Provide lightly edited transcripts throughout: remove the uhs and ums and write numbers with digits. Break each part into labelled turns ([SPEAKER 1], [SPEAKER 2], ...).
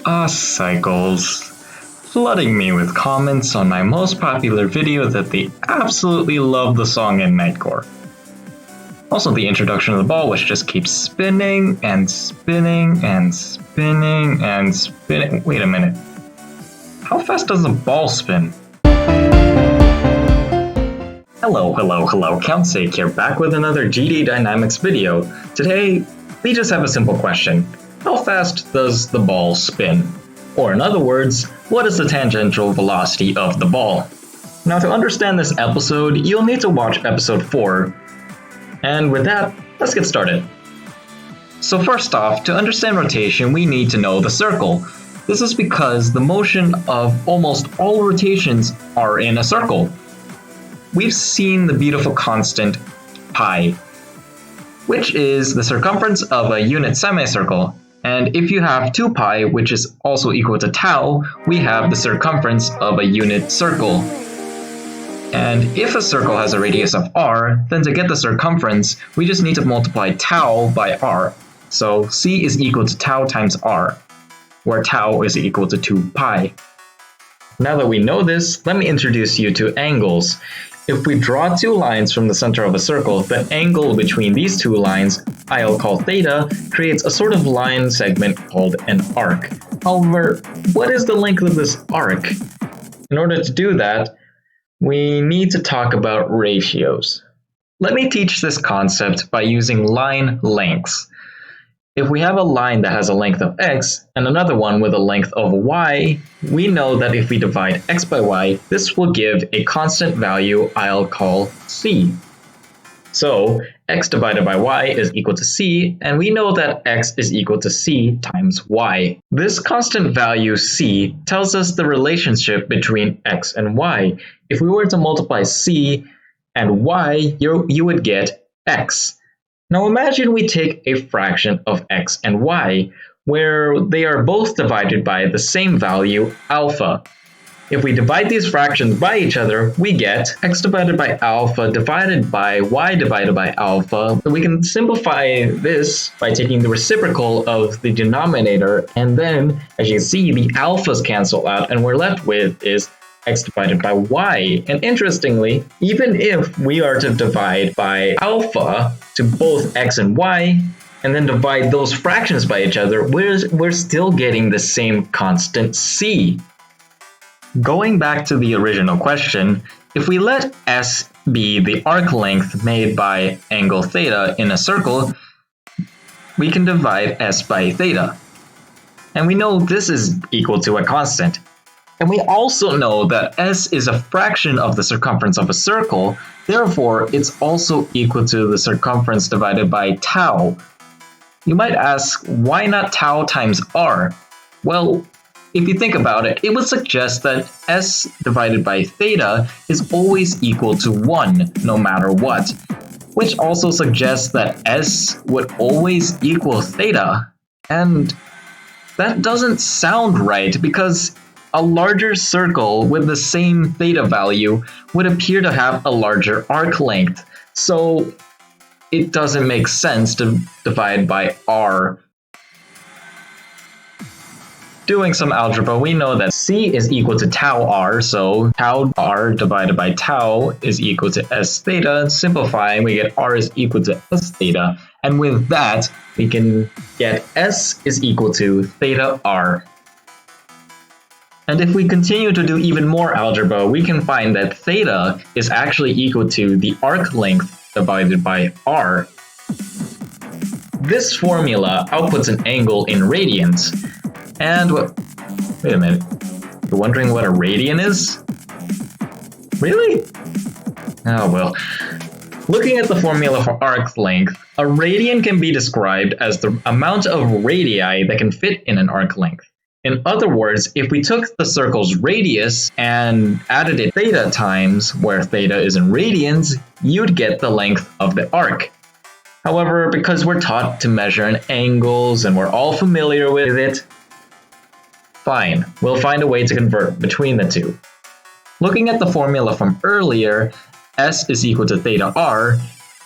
[SPEAKER 1] cycles, flooding me with comments on my most popular video that they absolutely love the song in Nightcore. Also, the introduction of the ball, which just keeps spinning and spinning and spinning and spinning. Wait a minute. How fast does the ball spin? Hello, Count Sacke here, back with another GD Dynamics video. Today, we just have a simple question. How fast does the ball spin? Or in other words, what is the tangential velocity of the ball? Now, to understand this episode, you'll need to watch episode 4. And with that, let's get started. So first off, to understand rotation, we need to know the circle. This is because the motion of almost all rotations are in a circle. We've seen the beautiful constant pi, which is the circumference of a unit semicircle. And if you have 2 pi, which is also equal to tau, we have the circumference of a unit circle. And if a circle has a radius of r, then to get the circumference, we just need to multiply tau by r. So c is equal to tau times r, where tau is equal to 2 pi. Now that we know this, let me introduce you to angles. If we draw 2 lines from the center of a circle, the angle between these 2 lines, I'll call theta, creates a sort of line segment called an arc. However, what is the length of this arc? In order to do that, we need to talk about ratios. Let me teach this concept by using line lengths. If we have a line that has a length of x and another one with a length of y, we know that if we divide x by y, this will give a constant value I'll call c. So x divided by y is equal to c, and we know that x is equal to c times y. This constant value c tells us the relationship between x and y. If we were to multiply c and y, you would get x. Now imagine we take a fraction of x and y, where they are both divided by the same value, alpha. If we divide these fractions by each other, we get x divided by alpha divided by y divided by alpha. We can simplify this by taking the reciprocal of the denominator, and then, as you can see, the alphas cancel out, and we're left with is x divided by y. And interestingly, even if we are to divide by alpha to both x and y, and then divide those fractions by each other, we're still getting the same constant c. Going back to the original question, if we let s be the arc length made by angle theta in a circle, we can divide s by theta. And we know this is equal to a constant. And we also know that s is a fraction of the circumference of a circle, therefore it's also equal to the circumference divided by tau. You might ask, why not tau times r? Well, if you think about it, it would suggest that s divided by theta is always equal to 1, no matter what, which also suggests that s would always equal theta. And that doesn't sound right, because a larger circle with the same theta value would appear to have a larger arc length, so it doesn't make sense to divide by r. Doing some algebra, we know that c is equal to tau r, so tau r divided by tau is equal to s theta. Simplifying, we get r is equal to s theta, and with that, we can get s is equal to theta r. And if we continue to do even more algebra, we can find that theta is actually equal to the arc length divided by r. This formula outputs an angle in radians. And wait a minute, you're wondering what a radian is? Really? Oh well. Looking at the formula for arc length, a radian can be described as the amount of radii that can fit in an arc length. In other words, if we took the circle's radius and added it theta times, where theta is in radians, you'd get the length of the arc. However, because we're taught to measure in angles and we're all familiar with it, fine, we'll find a way to convert between the two. Looking at the formula from earlier, s is equal to theta r,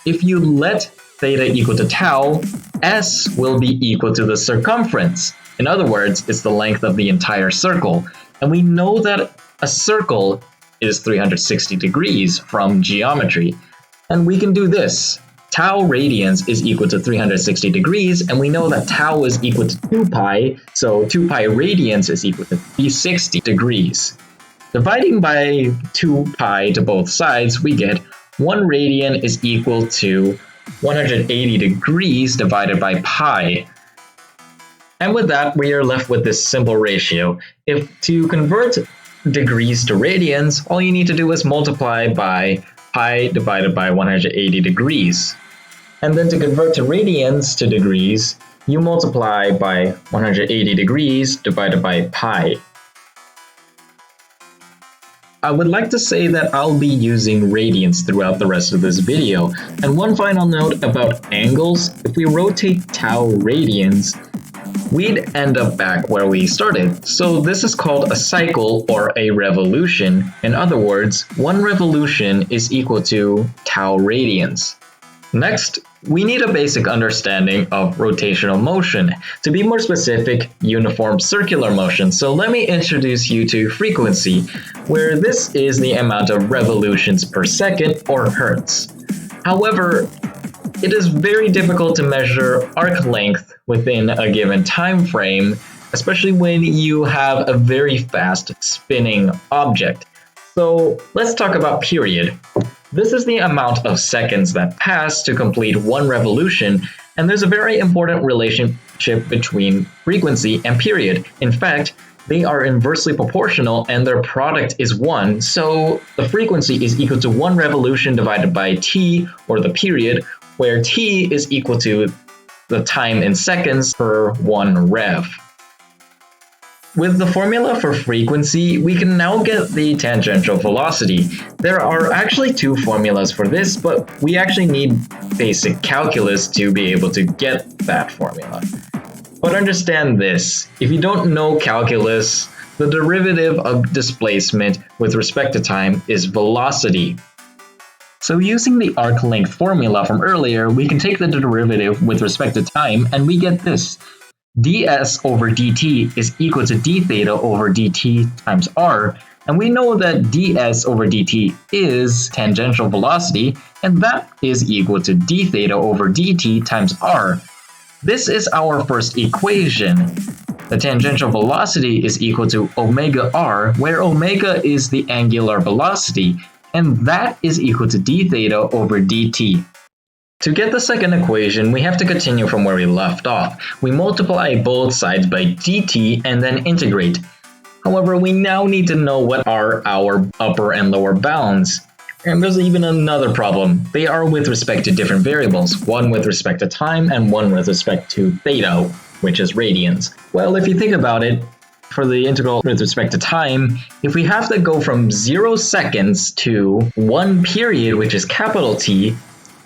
[SPEAKER 1] if you let theta equal to tau, s will be equal to the circumference. In other words, it's the length of the entire circle. And we know that a circle is 360 degrees from geometry. And we can do this. Tau radians is equal to 360 degrees, and we know that tau is equal to 2 pi, so 2 pi radians is equal to 360 degrees. Dividing by 2 pi to both sides, we get 1 radian is equal to 180 degrees divided by pi. And with that, we are left with this simple ratio. If to convert degrees to radians, all you need to do is multiply by pi divided by 180 degrees. And then to convert to radians to degrees, you multiply by 180 degrees divided by pi. I would like to say that I'll be using radians throughout the rest of this video. And one final note about angles, if we rotate tau radians, we'd end up back where we started. So this is called a cycle or a revolution. In other words, 1 revolution is equal to tau radians. Next, we need a basic understanding of rotational motion. To be more specific, uniform circular motion. So let me introduce you to frequency, where this is the amount of revolutions per second or hertz. However, it is very difficult to measure arc length within a given time frame, especially when you have a very fast spinning object. So let's talk about period. This is the amount of seconds that pass to complete 1 revolution, and there's a very important relationship between frequency and period. In fact, they are inversely proportional and their product is 1, so the frequency is equal to 1 revolution divided by t, or the period, where t is equal to the time in seconds per 1 rev. With the formula for frequency, we can now get the tangential velocity. There are actually 2 formulas for this, but we actually need basic calculus to be able to get that formula. But understand this, if you don't know calculus, the derivative of displacement with respect to time is velocity. So using the arc length formula from earlier, we can take the derivative with respect to time and we get this. ds over dt is equal to d theta over dt times r, and we know that ds over dt is tangential velocity, and that is equal to d theta over dt times r. This is our first equation. The tangential velocity is equal to omega r, where omega is the angular velocity, and that is equal to d theta over dt. To get the second equation, we have to continue from where we left off. We multiply both sides by dt and then integrate. However, we now need to know what are our upper and lower bounds. And there's even another problem. They are with respect to different variables, one with respect to time and one with respect to theta, which is radians. Well, if you think about it, for the integral with respect to time, if we have to go from 0 seconds to 1 period, which is capital T,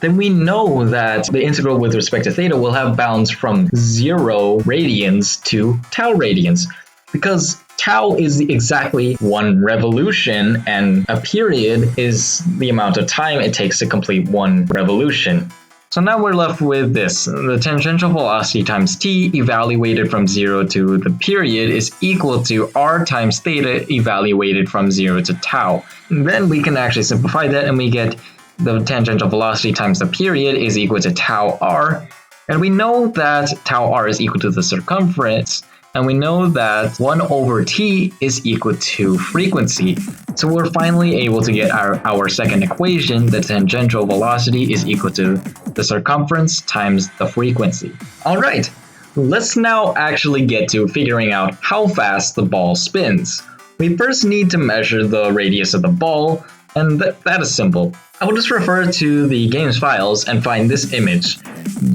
[SPEAKER 1] then we know that the integral with respect to theta will have bounds from 0 radians to tau radians, because tau is exactly 1 revolution and a period is the amount of time it takes to complete 1 revolution. So now we're left with this. The tangential velocity times t evaluated from 0 to the period is equal to r times theta evaluated from 0 to tau. And then we can actually simplify that and we get the tangential velocity times the period is equal to tau r, and we know that tau r is equal to the circumference, and we know that 1 over t is equal to frequency. So we're finally able to get our second equation. The tangential velocity is equal to the circumference times the frequency. Alright, let's now actually get to figuring out how fast the ball spins. We first need to measure the radius of the ball, and that is simple. I will just refer to the game's files and find this image,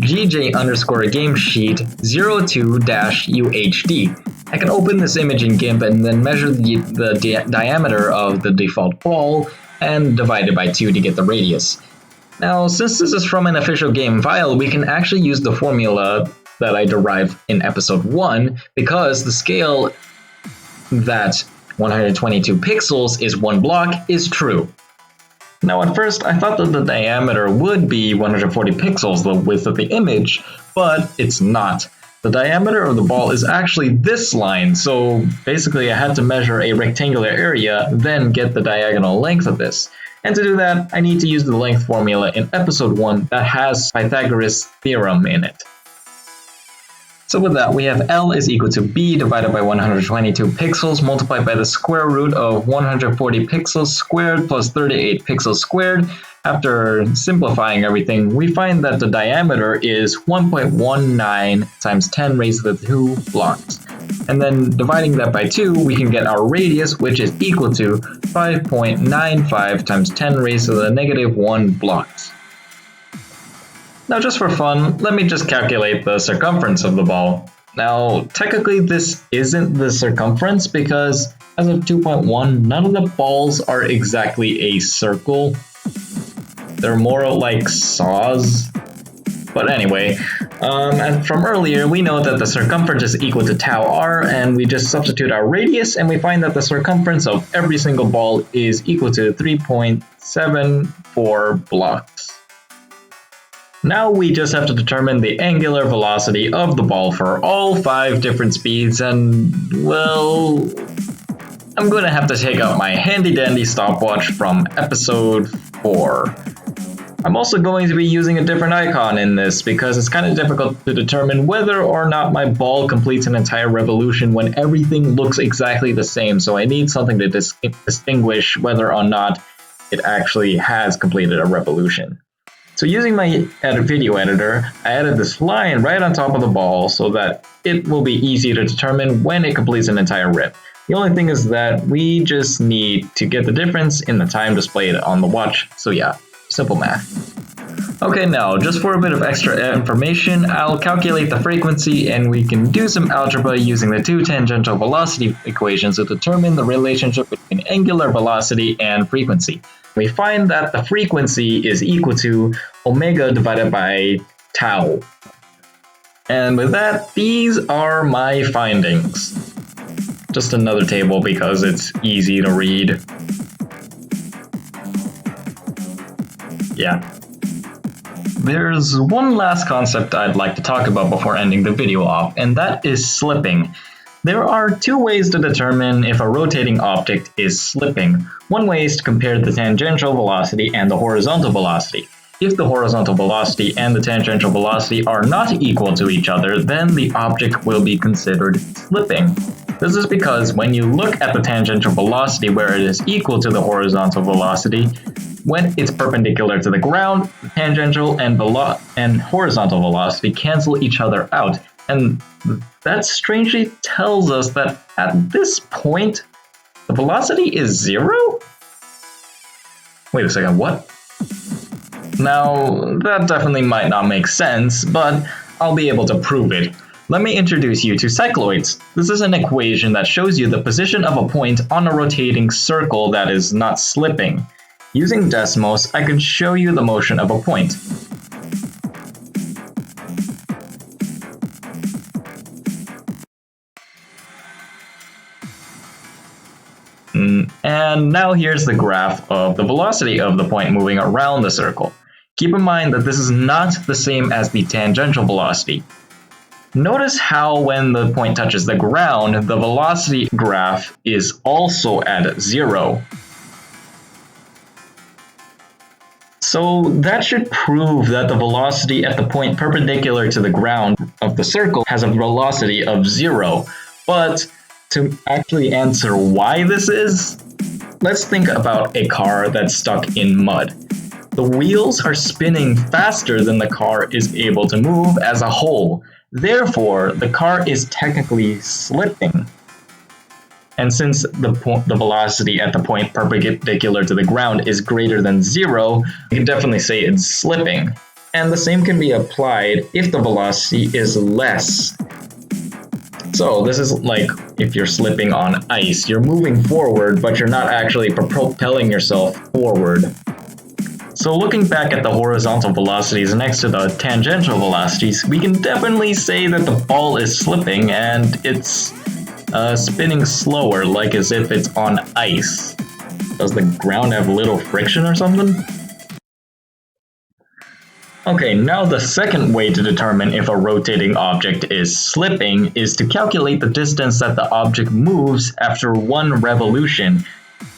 [SPEAKER 1] gj_gamesheet 02-UHD. I can open this image in GIMP and then measure the diameter of the default ball and divide it by 2 to get the radius. Now, since this is from an official game file, we can actually use the formula that I derived in episode 1 because the scale that 122 pixels is 1 block is true. Now at first I thought that the diameter would be 140 pixels, the width of the image, but it's not. The diameter of the ball is actually this line, so basically I had to measure a rectangular area, then get the diagonal length of this. And to do that, I need to use the length formula in episode 1 that has Pythagoras' theorem in it. So with that, we have L is equal to B divided by 122 pixels multiplied by the square root of 140 pixels squared plus 38 pixels squared. After simplifying everything, we find that the diameter is 1.19 times 10 raised to the 2 blocks. And then dividing that by 2, we can get our radius, which is equal to 5.95 times 10 raised to the negative 1 blocks. Now just for fun, let me just calculate the circumference of the ball. Now technically this isn't the circumference because as of 2.1, none of the balls are exactly a circle. They're more like saws. But anyway, and from earlier, we know that the circumference is equal to tau r, and we just substitute our radius, and we find that the circumference of every single ball is equal to 3.74 blocks. Now we just have to determine the angular velocity of the ball for all 5 different speeds, and well, I'm going to have to take out my handy dandy stopwatch from episode 4. I'm also going to be using a different icon in this because it's kind of difficult to determine whether or not my ball completes an entire revolution when everything looks exactly the same, so I need something to distinguish whether or not it actually has completed a revolution. So using my video editor, I added this line right on top of the ball so that it will be easy to determine when it completes an entire rip. The only thing is that we just need to get the difference in the time displayed on the watch, so yeah, simple math. Okay, now just for a bit of extra information, I'll calculate the frequency and we can do some algebra using the 2 tangential velocity equations to determine the relationship between angular velocity and frequency. We find that the frequency is equal to omega divided by tau. And with that, these are my findings. Just another table because it's easy to read. Yeah. There's one last concept I'd like to talk about before ending the video off, and that is slipping. There are 2 ways to determine if a rotating object is slipping. One way is to compare the tangential velocity and the horizontal velocity. If the horizontal velocity and the tangential velocity are not equal to each other, then the object will be considered slipping. This is because when you look at the tangential velocity where it is equal to the horizontal velocity, when it's perpendicular to the ground, the tangential and horizontal velocity cancel each other out. And that strangely tells us that at this point, the velocity is 0? Wait a second, what? Now, that definitely might not make sense, but I'll be able to prove it. Let me introduce you to cycloids. This is an equation that shows you the position of a point on a rotating circle that is not slipping. Using Desmos, I can show you the motion of a point. And now here's the graph of the velocity of the point moving around the circle. Keep in mind that this is not the same as the tangential velocity. Notice how when the point touches the ground, the velocity graph is also at 0. So that should prove that the velocity at the point perpendicular to the ground of the circle has a velocity of 0. But to actually answer why this is, let's think about a car that's stuck in mud. The wheels are spinning faster than the car is able to move as a whole. Therefore, the car is technically slipping. And since the velocity at the point perpendicular to the ground is greater than 0, you can definitely say it's slipping. And the same can be applied if the velocity is less. So this is like if you're slipping on ice. You're moving forward, but you're not actually propelling yourself forward. So looking back at the horizontal velocities next to the tangential velocities, we can definitely say that the ball is slipping and it's spinning slower, like as if it's on ice. Does the ground have little friction or something? Okay, now the second way to determine if a rotating object is slipping is to calculate the distance that the object moves after one revolution.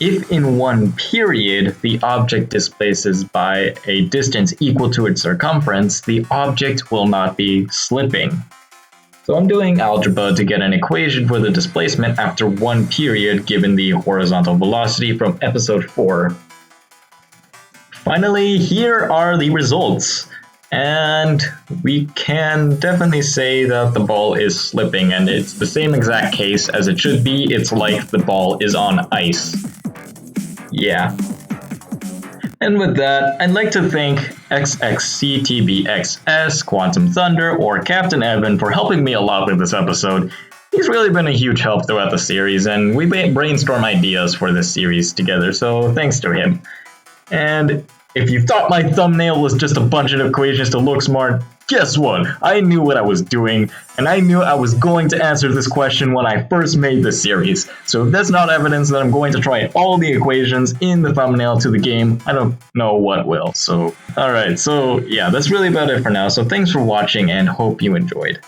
[SPEAKER 1] If in one period the object displaces by a distance equal to its circumference, the object will not be slipping. So I'm doing algebra to get an equation for the displacement after one period given the horizontal velocity from episode 4. Finally, here are the results. And we can definitely say that the ball is slipping, and it's the same exact case as it should be. It's like the ball is on ice. Yeah. And with that, I'd like to thank XXCTBXS, Quantum Thunder, or Captain Evan for helping me a lot with this episode. He's really been a huge help throughout the series, and we brainstorm ideas for this series together, so thanks to him. And if you thought my thumbnail was just a bunch of equations to look smart, guess what? I knew what I was doing, and I knew I was going to answer this question when I first made this series. So if that's not evidence that I'm going to try all the equations in the thumbnail to the game, I don't know what will. So, alright, so yeah, that's really about it for now. So thanks for watching and hope you enjoyed.